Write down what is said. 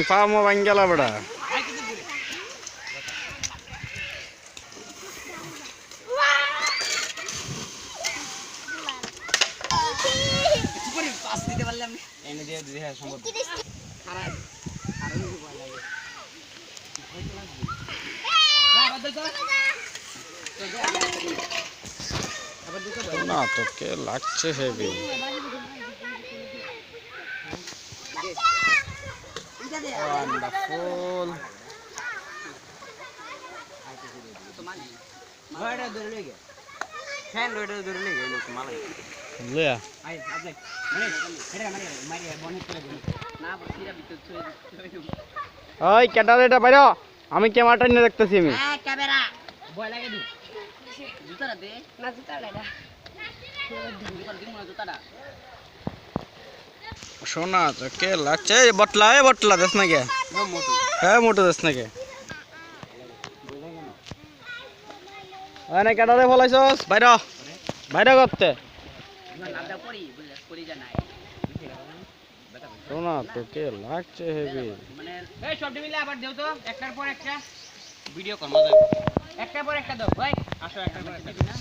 পামো বাঙ্গালা বড়া না তোকে লাগছে হেভি ওয়ান্ডারফুল লয়া ওই ক্যাটার এটা বাইরে আমি ক্যামেরাটা নিয়ে দেখতেছি আমি ক্যামেরা ভয় লাগে দু জুতাটা দে না জুতাটা না জুতাটা সোনা তোকে লাগছে বটলা দেখ না কে হ্যাঁ মোটু দেখ না কে না ক্যাটারে ফলাইছস বাইরে বাইরে করতে সোনা তোকে লাগছে হেভি মানে এই সবটি মিলে আবার দেও তো একটার পর একটা ভিডিও কর মজা একটার পর একটা দাও ভাই আসো একটার পর একটা